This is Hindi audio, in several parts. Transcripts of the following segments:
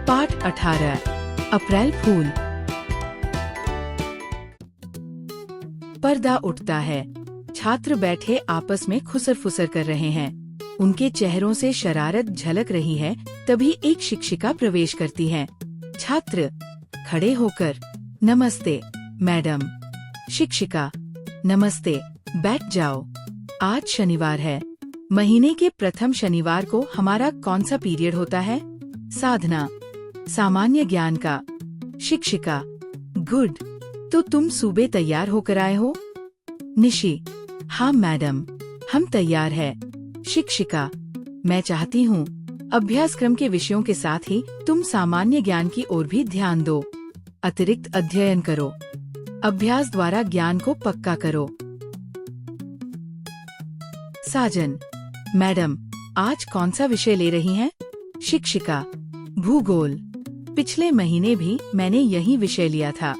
पाठ 18 अप्रैल फूल। पर्दा उठता है। छात्र बैठे आपस में खुसर फुसर कर रहे हैं। उनके चेहरों से शरारत झलक रही है। तभी एक शिक्षिका प्रवेश करती है। छात्र खड़े होकर, नमस्ते मैडम। शिक्षिका, नमस्ते, बैठ जाओ। आज शनिवार है। महीने के प्रथम शनिवार को हमारा कौन सा पीरियड होता है? साधना, सामान्य ज्ञान का। शिक्षिका, गुड। तो तुम सुबह तैयार होकर आए हो? निशी, हाँ मैडम, हम तैयार है। शिक्षिका, मैं चाहती हूँ अभ्यासक्रम के विषयों के साथ ही तुम सामान्य ज्ञान की ओर भी ध्यान दो। अतिरिक्त अध्ययन करो। अभ्यास द्वारा ज्ञान को पक्का करो। साजन, मैडम, आज कौन सा विषय ले रही हैं? शिक्षिका, भूगोल। पिछले महीने भी मैंने यही विषय लिया था।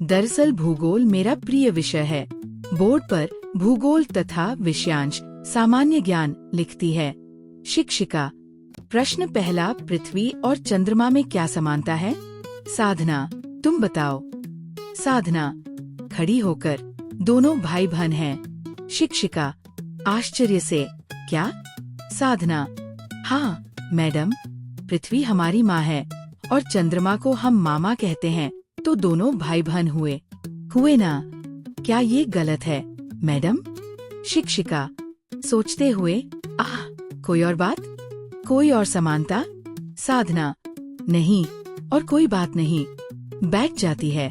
दरअसल भूगोल मेरा प्रिय विषय है। बोर्ड पर भूगोल तथा विषयांश सामान्य ज्ञान लिखती है। शिक्षिका, प्रश्न पहला, पृथ्वी और चंद्रमा में क्या समानता है? साधना, तुम बताओ। साधना, खड़ी होकर, दोनों भाई बहन हैं। शिक्षिका, आश्चर्य से, क्या? साधना, हाँ मैडम, पृथ्वी हमारी माँ है और चंद्रमा को हम मामा कहते हैं, तो दोनों भाई बहन हुए ना? क्या ये गलत है मैडम? शिक्षिका, सोचते हुए, आह, कोई और बात? कोई और समानता? साधना, नहीं, और कोई बात नहीं। बैठ जाती है।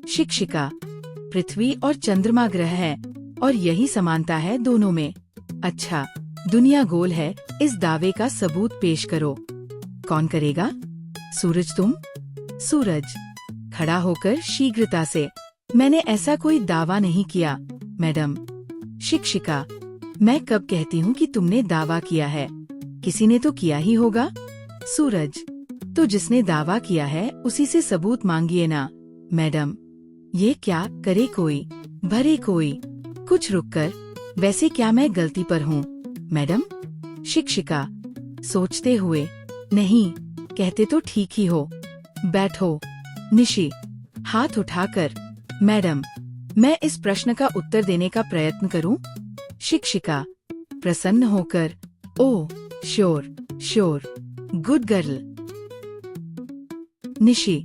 शिक्षिका, पृथ्वी और चंद्रमा ग्रह है और यही समानता है दोनों में। अच्छा, दुनिया गोल है, इस दावे का सबूत पेश करो। कौन करेगा? सूरज, तुम? सूरज, खड़ा होकर शीघ्रता से, मैंने ऐसा कोई दावा नहीं किया मैडम। शिक्षिका, मैं कब कहती हूँ कि तुमने दावा किया है? किसी ने तो किया ही होगा। सूरज, तो जिसने दावा किया है उसी से सबूत मांगिए ना मैडम। ये क्या करे कोई, भरे कोई। कुछ रुककर, वैसे क्या मैं गलती पर हूँ मैडम? शिक्षिका, सोचते हुए, नहीं, कहते तो ठीक ही हो। बैठो। निशी, हाथ उठाकर, मैडम, मैं इस प्रश्न का उत्तर देने का प्रयत्न करूं? शिक्षिका, प्रसन्न होकर, oh sure sure, good girl. Nishi,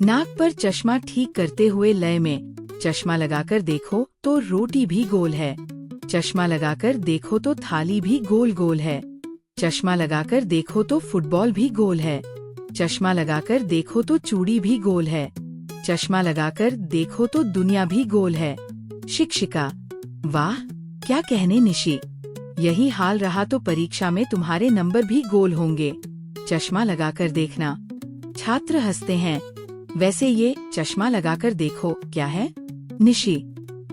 नाक पर चश्मा ठीक करते हुए लय में, चश्मा लगाकर देखो तो रोटी भी गोल है। चश्मा लगाकर देखो तो थाली भी गोल गोल है। चश्मा लगाकर देखो तो फुटबॉल भी गोल है। चश्मा लगाकर देखो तो चूड़ी भी गोल है। चश्मा लगाकर देखो तो दुनिया भी गोल है। शिक्षिका, वाह, क्या कहने निशी। यही हाल रहा तो परीक्षा में तुम्हारे नंबर भी गोल होंगे। चश्मा लगाकर देखना। छात्र हंसते हैं। वैसे ये चश्मा लगाकर देखो क्या है? निशी,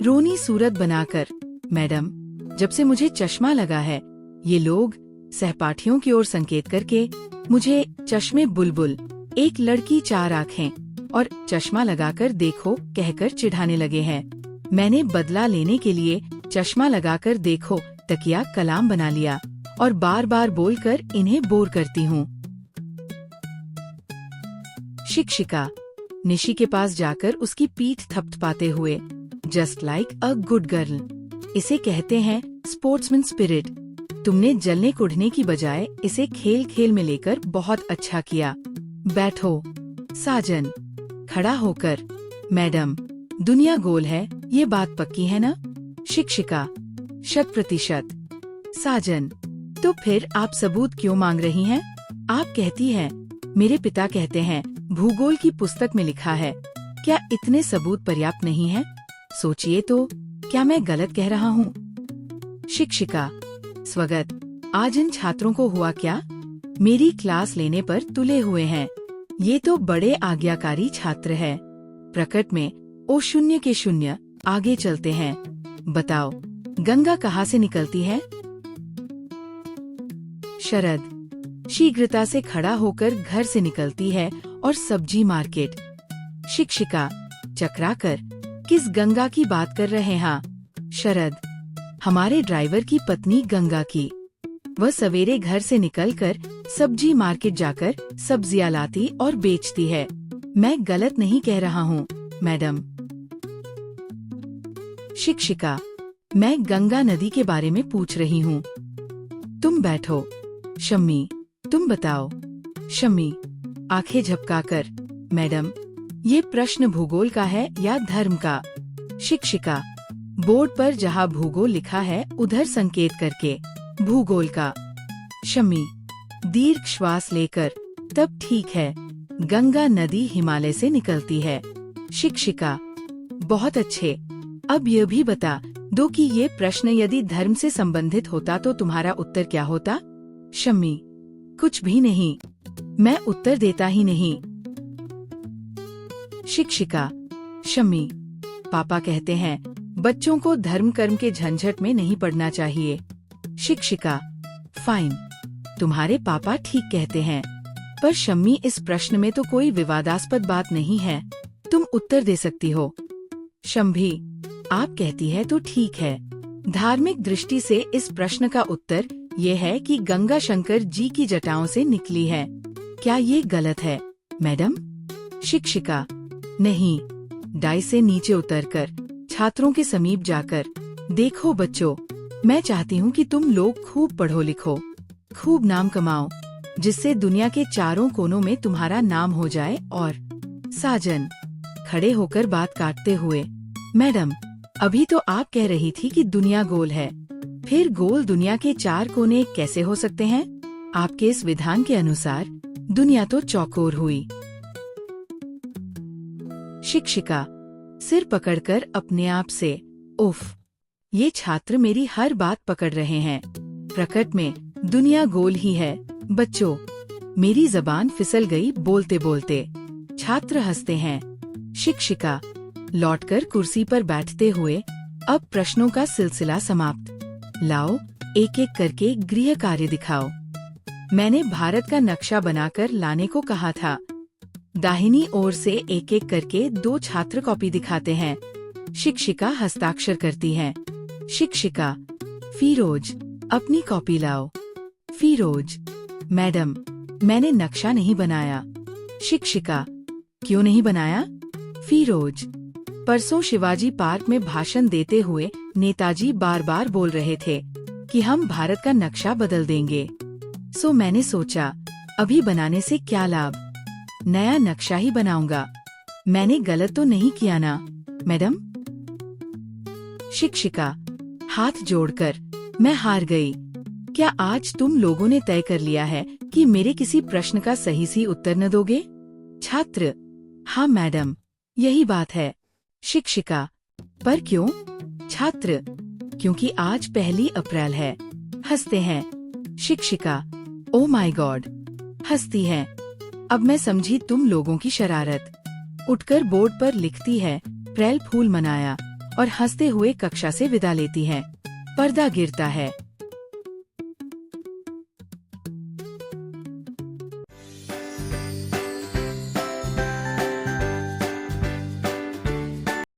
रोनी सूरत बनाकर, मैडम, जब से मुझे चश्मा लगा है, ये लोग सहपाठियों की ओर संकेत करके मुझे चश्मे बुलबुल, एक लड़की चार आँखें और चश्मा लगाकर देखो कहकर चिढ़ाने लगे हैं। मैंने बदला लेने के लिए चश्मा लगाकर देखो तकिया कलाम बना लिया और बार बार बोलकर इन्हें बोर करती हूँ। शिक्षिका, निशी के पास जाकर उसकी पीठ थपथपाते हुए, just like a good girl. इसे कहते हैं स्पोर्ट्समैन स्पिरिट। तुमने जलने कुढ़ने की बजाय इसे खेल खेल में लेकर बहुत अच्छा किया। बैठो। साजन, खड़ा होकर, मैडम, दुनिया गोल है, ये बात पक्की है ना? शिक्षिका, 100%। साजन, तो फिर आप सबूत क्यों मांग रही हैं? आप कहती हैं, मेरे पिता कहते हैं, भूगोल की पुस्तक में लिखा है। क्या इतने सबूत पर्याप्त नहीं है? सोचिए तो, क्या मैं गलत कह रहा हूँ? शिक्षिका, स्वगत, आज इन छात्रों को हुआ क्या? मेरी क्लास लेने पर तुले हुए हैं। ये तो बड़े आज्ञाकारी छात्र है। प्रकट में ओ शून्य के शून्य आगे चलते हैं। बताओ, गंगा कहाँ से निकलती है? शरद, शीघ्रता से खड़ा होकर घर से निकलती है और सब्जी मार्केट। शिक्षिका, चकराकर, किस गंगा की बात कर रहे हैं? शरद, हमारे ड्राइवर की पत्नी गंगा की। वह सवेरे घर से निकलकर सब्जी मार्केट जाकर सब्जियां लाती और बेचती है। मैं गलत नहीं कह रहा हूँ, मैडम। शिक्षिका, मैं गंगा नदी के बारे में पूछ रही हूँ। तुम बैठो। शम्मी, तुम बताओ। शम्मी आंखें झपकाकर, मैडम, ये प्रश्न भूगोल का है या धर्म का? शिक्षिका, बोर्ड पर जहाँ भूगोल लिखा है उधर संकेत करके, भूगोल का। शम्मी दीर्घ श्वास लेकर, तब ठीक है, गंगा नदी हिमालय से निकलती है। शिक्षिका, बहुत अच्छे। अब यह भी बता दो कि ये प्रश्न यदि धर्म से संबंधित होता तो तुम्हारा उत्तर क्या होता? शम्मी, कुछ भी नहीं, मैं उत्तर देता ही नहीं। शिक्षिका, शम्मी, पापा कहते हैं बच्चों को धर्म कर्म के झंझट में नहीं पड़ना चाहिए। शिक्षिका, फाइन, तुम्हारे पापा ठीक कहते हैं, पर शम्मी इस प्रश्न में तो कोई विवादास्पद बात नहीं है, तुम उत्तर दे सकती हो। शम्भी, आप कहती है तो ठीक है। धार्मिक दृष्टि से इस प्रश्न का उत्तर ये है कि गंगा शंकर जी की जटाओं से निकली है। क्या ये गलत है, मैडम? शिक्षिका, नहीं। डाई से नीचे उतरकर छात्रों के समीप जाकर, देखो बच्चों, मैं चाहती हूँ कि तुम लोग खूब पढ़ो लिखो, खूब नाम कमाओ, जिससे दुनिया के चारों कोनों में तुम्हारा नाम हो जाए। और साजन खड़े होकर बात काटते हुए, मैडम, अभी तो आप कह रही थी कि दुनिया गोल है, फिर गोल दुनिया के चार कोने कैसे हो सकते हैं? आपके इस विधान के अनुसार दुनिया तो चौकोर हुई। शिक्षिका, सिर पकड़कर अपने आप से, उफ, ये छात्र मेरी हर बात पकड़ रहे हैं। प्रकट में दुनिया गोल ही है। बच्चों, मेरी जबान फिसल गई बोलते बोलते। छात्र हंसते हैं। शिक्षिका लौटकर कुर्सी पर बैठते हुए, अब प्रश्नों का सिलसिला समाप्त। लाओ, एक एक करके गृह कार्य दिखाओ। मैंने भारत का नक्शा बनाकर लाने को कहा था। दाहिनी ओर से एक एक करके 2 छात्र कॉपी दिखाते हैं। शिक्षिका हस्ताक्षर करती है। शिक्षिका, फिरोज, अपनी कॉपी लाओ। फिरोज, मैडम, मैंने नक्शा नहीं बनाया। शिक्षिका, क्यों नहीं बनाया? फिरोज, परसों शिवाजी पार्क में भाषण देते हुए नेताजी बार बार बोल रहे थे कि हम भारत का नक्शा बदल देंगे, सो मैंने सोचा अभी बनाने से क्या लाभ, नया नक्शा ही बनाऊंगा। मैंने गलत तो नहीं किया ना, मैडम? शिक्षिका हाथ जोड़कर, मैं हार गई। क्या आज तुम लोगों ने तय कर लिया है कि मेरे किसी प्रश्न का सही उत्तर न दोगे? छात्र, हाँ मैडम, यही बात है। शिक्षिका, पर क्यों? छात्र, क्योंकि आज 1 अप्रैल है। हंसते हैं। शिक्षिका, ओ माय गॉड, हंसती है। अब मैं समझी तुम लोगों की शरारत। उठकर बोर्ड पर लिखती है, अप्रैल फूल मनाया, और हंसते हुए कक्षा से विदा लेती है। पर्दा गिरता है।